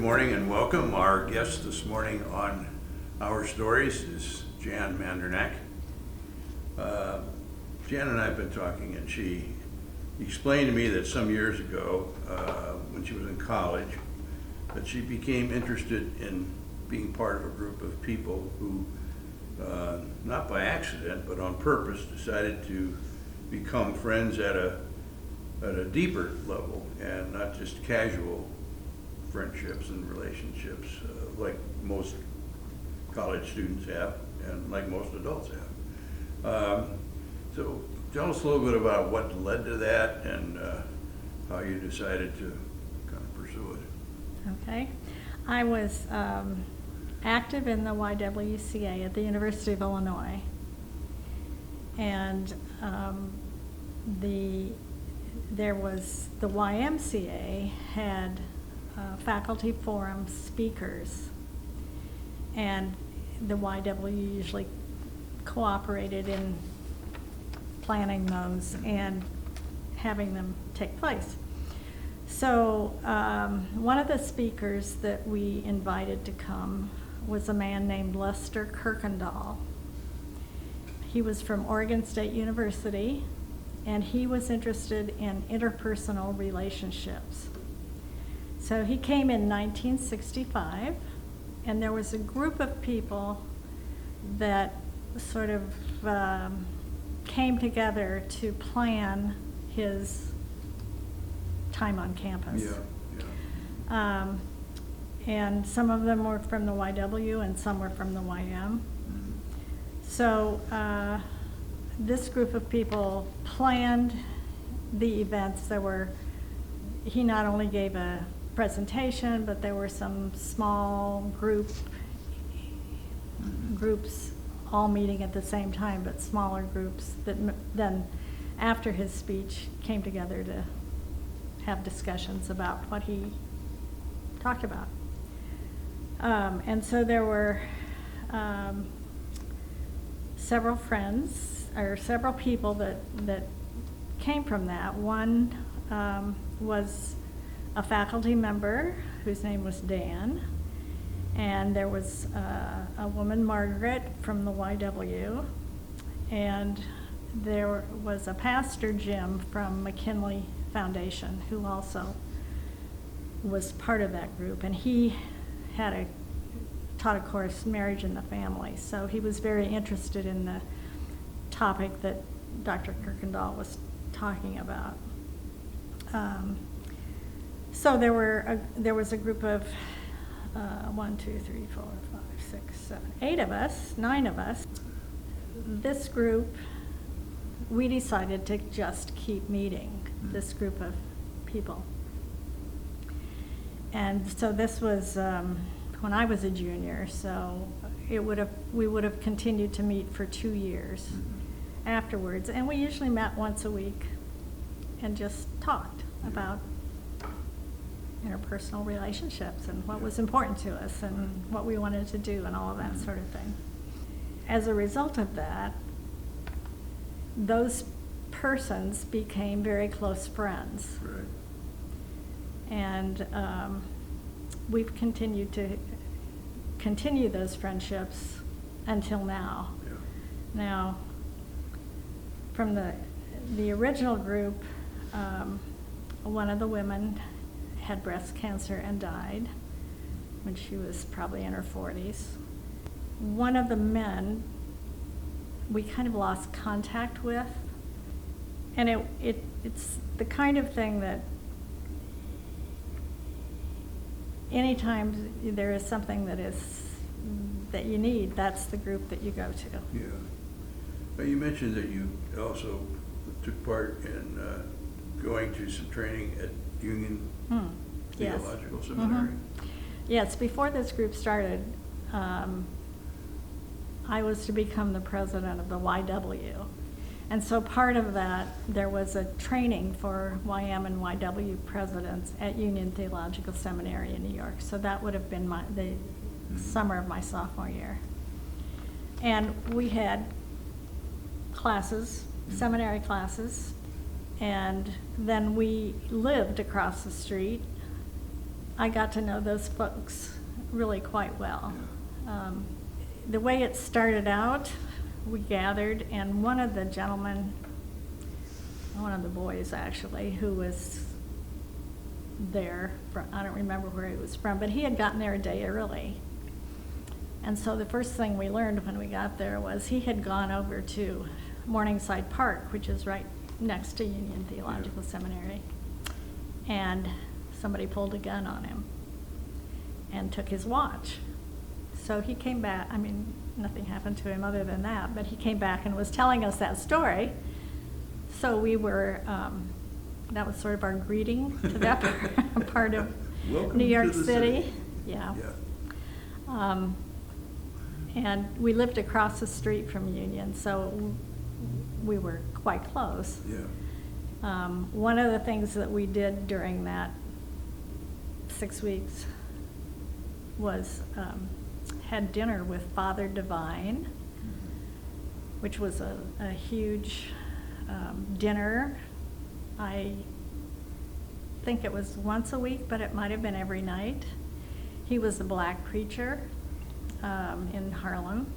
morning and welcome. Our guest this morning on Our Stories is Jan Mandernach. Jan and I have been talking, and she explained to me that some years ago, when she was in college, that she became interested in being part of a group of people who, not by accident, but on purpose, decided to become friends at a deeper level and not just casual friendships and relationships like most college students have and like most adults have. So tell us a little bit about what led to that and how you decided to kind of pursue it. Okay. I was active in the YWCA at the University of Illinois, and there was the YMCA had faculty forum speakers, and the YW usually cooperated in planning those and having them take place. So one of the speakers that we invited to come was a man named Lester Kirkendall. He was from Oregon State University, and he was interested in interpersonal relationships. So he came in 1965, and there was a group of people that sort of came together to plan his time on campus. Yeah. And some of them were from the YW and some were from the YM. Mm-hmm. So this group of people planned the events. He not only gave a presentation, but there were some small groups all meeting at the same time, but smaller groups that then after his speech came together to have discussions about what he talked about. And so there were several people that came from that. One was a faculty member whose name was Dan, and there was a woman, Margaret, from the YW, and there was a pastor, Jim, from McKinley Foundation, who also was part of that group, and he had taught a course, Marriage in the Family, so he was very interested in the topic that Dr. Kirkendall was talking about. So there was a group of 9 of us. This group, we decided to just keep meeting, this group of people. And so this was when I was a junior, so we would have continued to meet for 2 years afterwards, and we usually met once a week and just talked about interpersonal relationships and what was important to us and what we wanted to do and all of that sort of thing. As a result of that, those persons became very close friends. Right. And we've continued to continue those friendships until now. Yeah. Now, from the original group, one of the women had breast cancer and died when she was probably in her 40s. One of the men we kind of lost contact with, and it's the kind of thing that anytime there is something that you need, that's the group that you go to. Yeah. Well, you mentioned that you also took part in going to some training at Union Yes. Theological Seminary. Yes, before this group started, I was to become the president of the YW. And so part of that, there was a training for YM and YW presidents at Union Theological Seminary in New York. So that would have been the summer of my sophomore year. And we had classes, seminary classes, and then we lived across the street I got to know those folks really quite well. The way it started out, we gathered, and one of the gentlemen, one of the boys actually, who was there, I don't remember where he was from, but he had gotten there a day early. And so the first thing we learned when we got there was he had gone over to Morningside Park, which is right next to Union Theological Seminary, and somebody pulled a gun on him and took his watch. So he came back, I mean, nothing happened to him other than that, but he came back and was telling us that story. So we were, that was sort of our greeting to that part of Welcome New York to the city. Yeah. And we lived across the street from Union, so we were quite close. Yeah. One of the things that we did during that 6 weeks was had dinner with Father Divine, which was a huge dinner. I think it was once a week, but it might have been every night. He was a black preacher in Harlem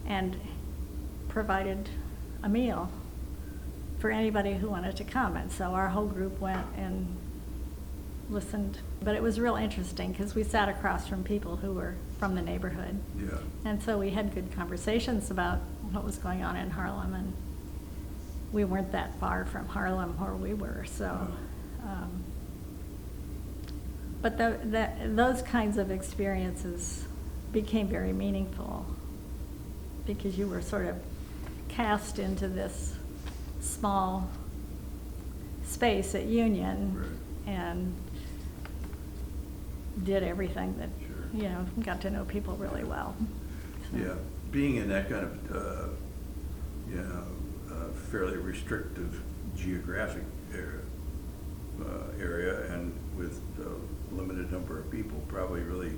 and provided a meal for anybody who wanted to come. And so our whole group went and listened. But it was real interesting because we sat across from people who were from the neighborhood. Yeah. And so we had good conversations about what was going on in Harlem, and we weren't that far from Harlem where we were, so. But those kinds of experiences became very meaningful because you were sort of cast into this small space at Union. Right. And did everything that, Sure. you know, got to know people really well. So. Yeah, being in that kind of, fairly restrictive geographic area and with a limited number of people probably really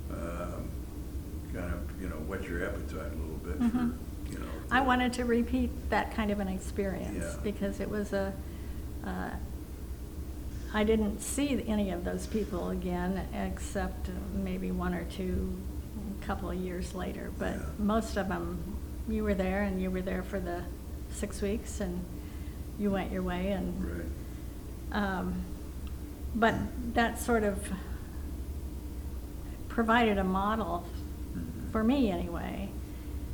kind of, whet your appetite a little bit Mm-hmm. for, I wanted to repeat that kind of an experience Yeah. because it was I didn't see any of those people again except maybe one or two a couple of years later. But Yeah. most of them, you were there and you were there for the 6 weeks and you went your way. And Right. but that sort of provided a model Mhm. for me anyway,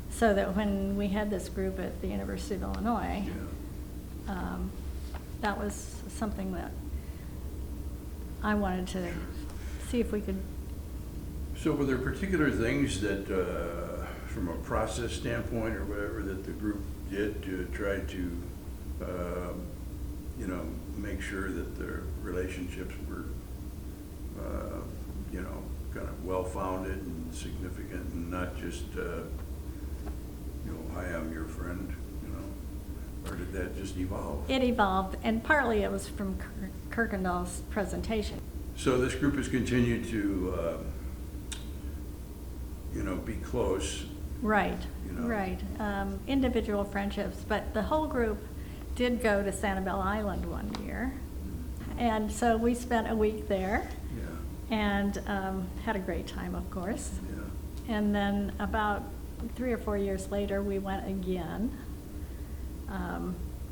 so that when we had this group at the University of Illinois, Yeah. that was something that I wanted to see if we could. So were there particular things that, from a process standpoint or whatever, that the group did to try to, make sure that the relationships were, kind of well-founded and significant and not just, hi, I'm your friend, or did that just evolve? It evolved, and partly it was from Kirkendall's presentation. So this group has continued to, be close. Right, You know. right. Individual friendships, but the whole group did go to Sanibel Island one year. And so we spent a week there Yeah, and had a great time, of course. yeah. And then about 3 or 4 years later, we went again.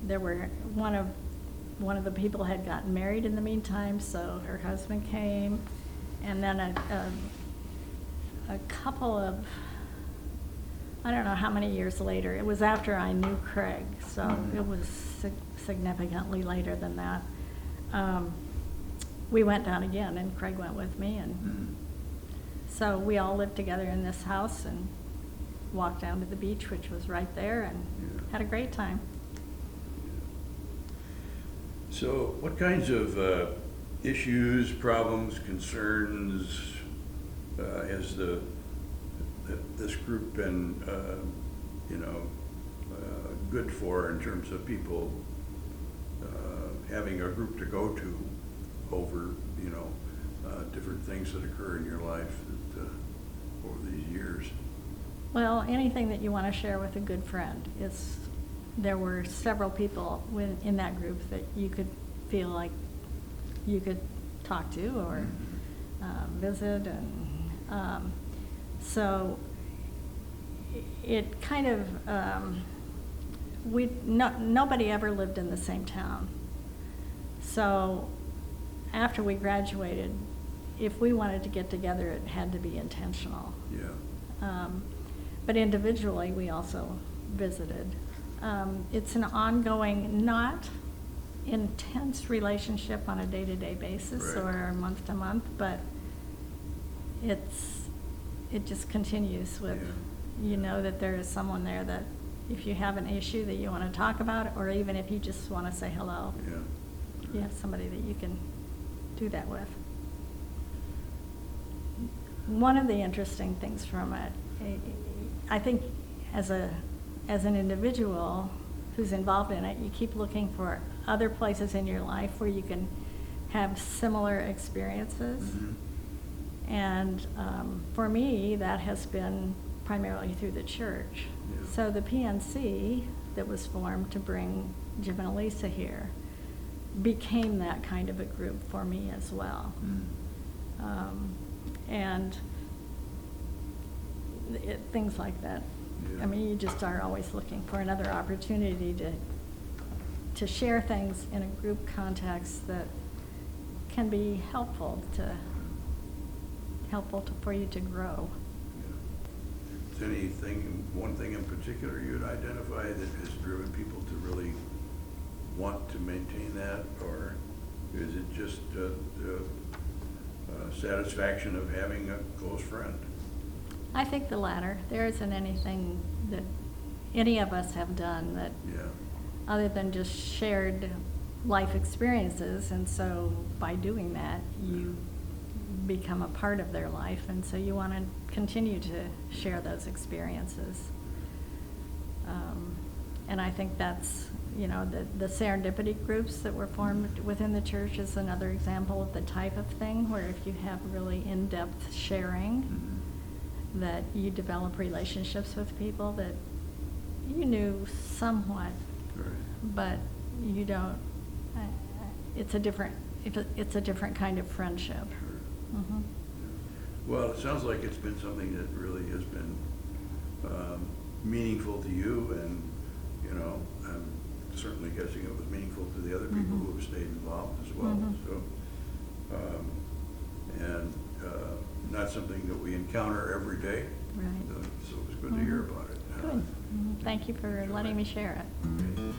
There were one of the people had gotten married in the meantime, so her husband came, and then a couple of, I don't know how many years later. It was after I knew Craig, so it was significantly later than that. We went down again, and Craig went with me, and Mhm. so we all lived together in this house and walked down to the beach, which was right there, and Yeah. had a great time. So what kinds of issues, problems, concerns has this group been, good for in terms of people having a group to go to over, different things that occur in your life that, over these years? Well, anything that you want to share with a good friend. There were several people in that group that you could feel like you could talk to, or visit, and so it kind of, nobody ever lived in the same town. So after we graduated, if we wanted to get together, it had to be intentional. Yeah. But individually, we also visited. It's an ongoing, not intense relationship on a day-to-day basis Right. or month-to-month, but it just continues with, Yeah. you know, that there is someone there that if you have an issue that you want to talk about, or even if you just want to say hello, Yeah. you have somebody that you can do that with. One of the interesting things from it, I think as an individual who's involved in it, you keep looking for other places in your life where you can have similar experiences. Mhm. And for me, that has been primarily through the church. Yeah. So the PNC that was formed to bring Jim and Elisa here became that kind of a group for me as well. And things like that. Yeah. I mean, you just are always looking for another opportunity to share things in a group context that can be helpful for you to grow. Yeah. Is anything, one thing in particular you'd identify that has driven people to really want to maintain that, or is it just satisfaction of having a close friend? I think the latter. There isn't anything that any of us have done that, Yeah. other than just shared life experiences, and so by doing that, you become a part of their life, and so you want to continue to share those experiences. And I think that's, you know, the serendipity groups that were formed within the church is another example of the type of thing where if you have really in-depth sharing, Mhm. that you develop relationships with people that you knew somewhat, Right. but you don't, it's a different kind of friendship. Sure. Mhm. Well, it sounds like it's been something that really has been meaningful to you, and, you know, I'm certainly guessing it was meaningful to the other people Mhm. who have stayed involved as well. Mhm. So, and not something that we encounter every day. Right. So it was good to hear Mhm. about it. Good. Mhm. Thank you for letting me share it. Okay.